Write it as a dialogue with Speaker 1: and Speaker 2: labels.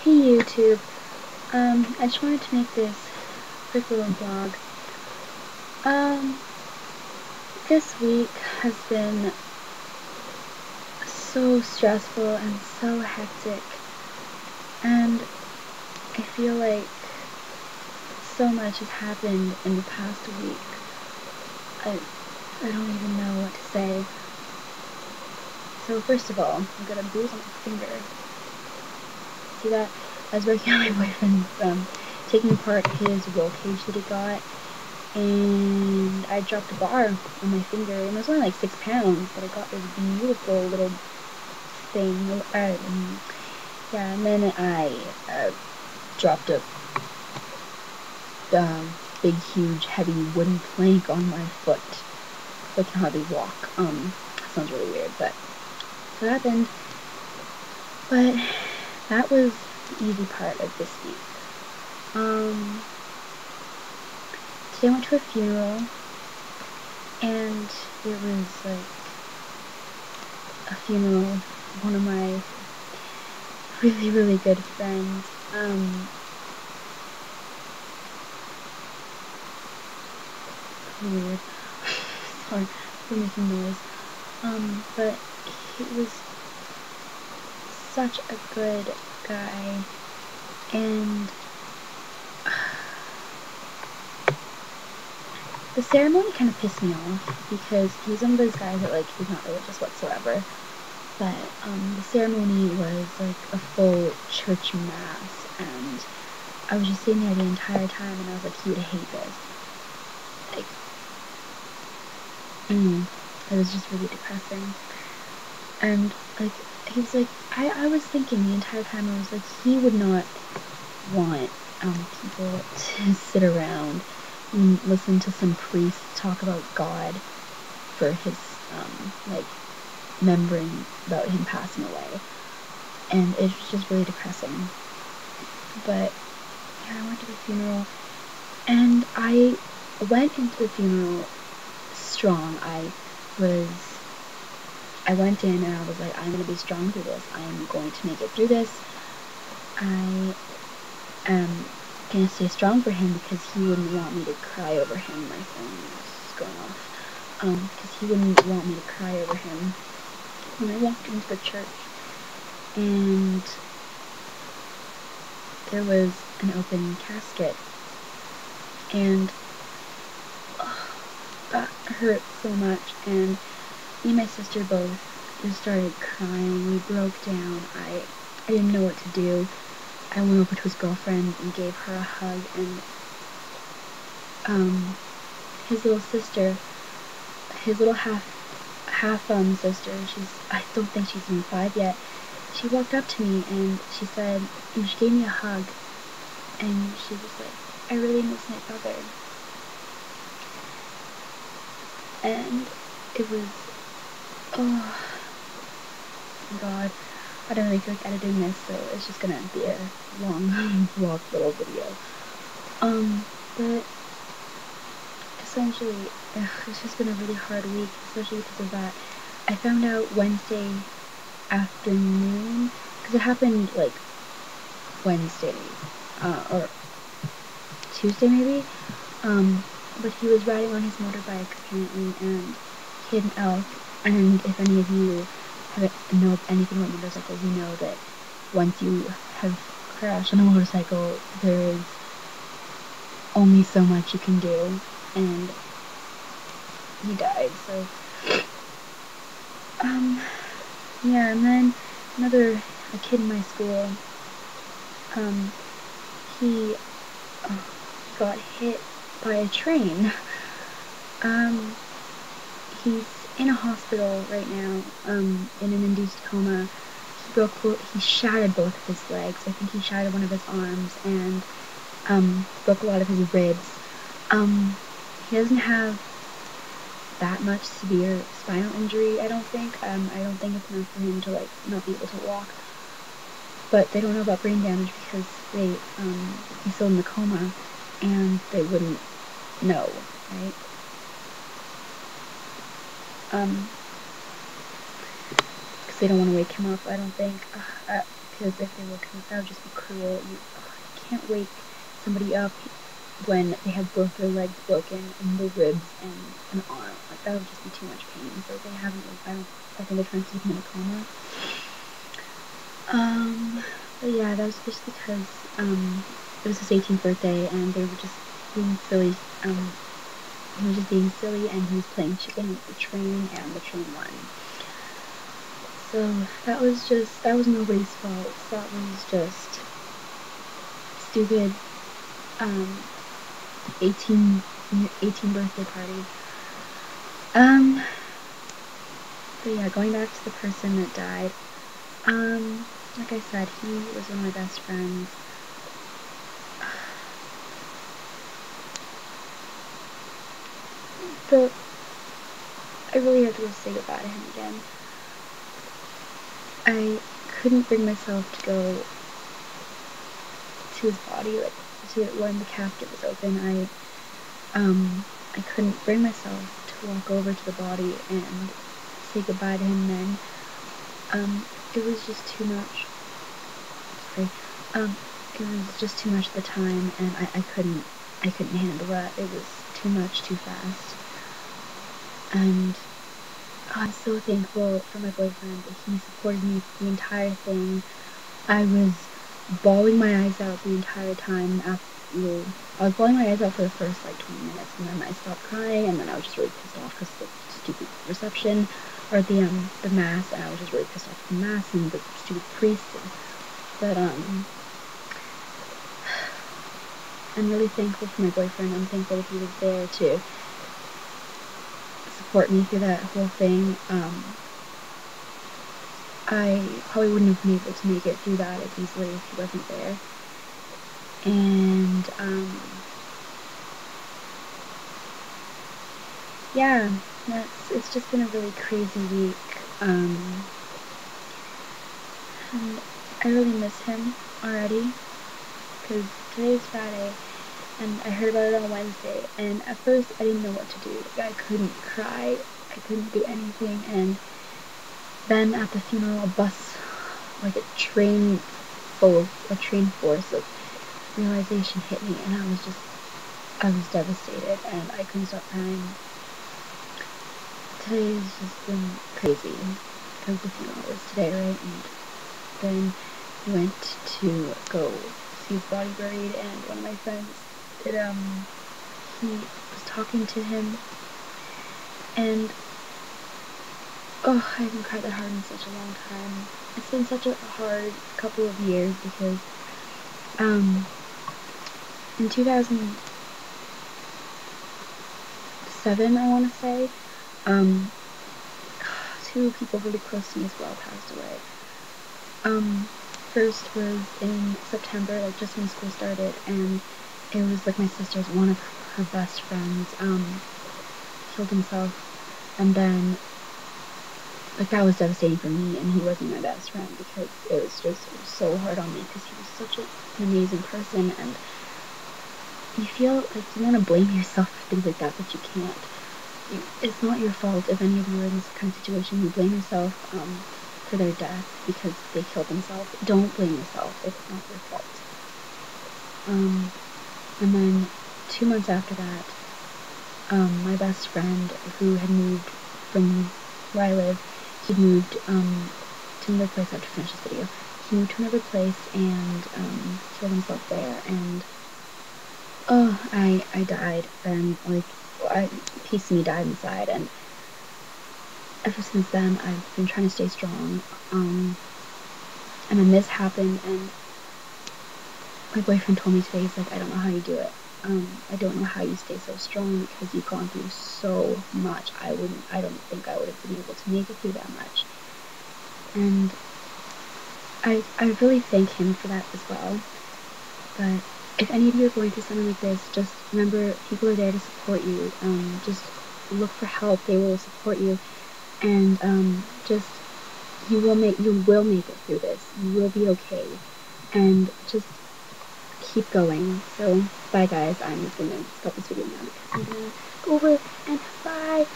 Speaker 1: Hey YouTube, I just wanted to make this quick little vlog. This week has been so stressful and so hectic, and I feel like so much has happened in the past week. I don't even know what to say. So first of all, I got a bruise on my finger. See that? I was working on my boyfriend's, taking apart his roll cage that he got, and I dropped a bar on my finger, and it was only like 6 pounds, but I got this beautiful little thing, yeah, and then I dropped a big, huge, heavy wooden plank on my foot, so I can hardly walk. Sounds really weird, but so that happened. But that was the easy part of this week. Today I went to a funeral, and it was like a funeral of one of my really, really good friends. Weird. Sorry for making noise. But he was such a good guy, and the ceremony kind of pissed me off because he's one of those guys that, like, he's not religious whatsoever. But the ceremony was like a full church mass, and I was just sitting there the entire time, and I was like, he would hate this. Like, it was just really depressing. And like, he's like, I was thinking the entire time, I was like, he would not want people to sit around and listen to some priest talk about God for his like, remembering about him passing away. And it was just really depressing. But yeah, I went to the funeral, and I went into the funeral strong. I went in and I was like, I'm going to be strong through this. I'm going to make it through this. I am going to stay strong for him because he wouldn't want me to cry over him. My phone is going off. Because he wouldn't want me to cry over him when I walked into the church. And there was an open casket, and that hurt so much, and me and my sister both just started crying. We broke down. I didn't know what to do. I went over to his girlfriend and gave her a hug, and his little sister, his little half sister, I don't think she's even 5 yet, she walked up to me and she said, and she gave me a hug, and she was like, I really miss my brother. And it was, oh my god, I don't really feel like editing this, so it's just gonna be a long vlog little video. But essentially, it's just been a really hard week, especially because of that. I found out Wednesday afternoon, because it happened like Wednesday, or Tuesday maybe, but he was riding on his motorbike apparently, and he hit an elk. And if any of you know anything about motorcycles, you know that once you have crashed on a motorcycle, there is only so much you can do, and he died. So yeah. And then a kid in my school, he got hit by a train. He's in a hospital right now, in an induced coma. He shattered both of his legs. I think he shattered one of his arms, and broke a lot of his ribs. He doesn't have that much severe spinal injury, I don't think. I don't think it's enough for him to, like, not be able to walk. But they don't know about brain damage because he's still in the coma, and they wouldn't know, right? Because they don't want to wake him up, I don't think. because if they woke him up, that would just be cruel. You can't wake somebody up when they have both their legs broken and the ribs and an arm. Like, that would just be too much pain. So they haven't, like, I think they're trying to keep him in a coma. But yeah, that was just because, it was his 18th birthday, and they were just being silly. He was just being silly, and he was playing chicken with the train, and the train won. So that was nobody's fault. That was just stupid, 18 birthday party. But yeah, going back to the person that died, like I said, he was one of my best friends. I really have to go say goodbye to him again. I couldn't bring myself to go to his body, like, to when the casket was open. I couldn't bring myself to walk over to the body and say goodbye to him then. It was just too much. Sorry. It was just too much at the time, and I couldn't handle that. It was too much, too fast. And I'm so thankful for my boyfriend. He supported me the entire thing. I was bawling my eyes out the entire time. I was bawling my eyes out for the first, like, 20 minutes, and then I stopped crying, and then I was just really pissed off because of the stupid reception, or the mass, and I was just really pissed off with the mass and the stupid priest. But, I'm really thankful for my boyfriend. I'm thankful that he was there to support me through that whole thing. I probably wouldn't have been able to make it through that as easily if he wasn't there. And, yeah, it's just been a really crazy week. And I really miss him already, because today's Friday, and I heard about it on Wednesday, and at first I didn't know what to do. Like, I couldn't cry, I couldn't do anything, and then at the funeral, like a train force of realization hit me, and I was devastated, and I couldn't stop crying. Today has just been crazy, because the funeral was today, right? And then we went to go see his body buried, and one of my friends he was talking to him, and I haven't cried that hard in such a long time. It's been such a hard couple of years, because in 2007, I want to say, two people really close to me as well passed away. First was in September, like just when school started, and it was like my sister's, one of her best friends, killed himself, and then, like, that was devastating for me, and he wasn't my best friend, because it was so hard on me, because he was such an amazing person, and you feel like you want to blame yourself for things like that, but you can't. It's not your fault if any of you are in this kind of situation. You blame yourself, for their death because they killed themselves. Don't blame yourself if it's not your fault. And then 2 months after that, my best friend, who had moved from where I live, he moved to another place. I have to finish this video. He moved to another place and killed himself there, and I died, and like a piece of me died inside, and ever since then I've been trying to stay strong. And then this happened, and my boyfriend told me today, he's like, I don't know how you do it. I don't know how you stay so strong, because you've gone through so much. I don't think I would have been able to make it through that much. And I really thank him for that as well. But if any of you are going through something like this, just remember, people are there to support you. Just look for help. They will support you. And just, you will make it through this. You will be okay. And just keep going. So, bye guys. I'm gonna stop this video now, because I'm gonna go over and bye.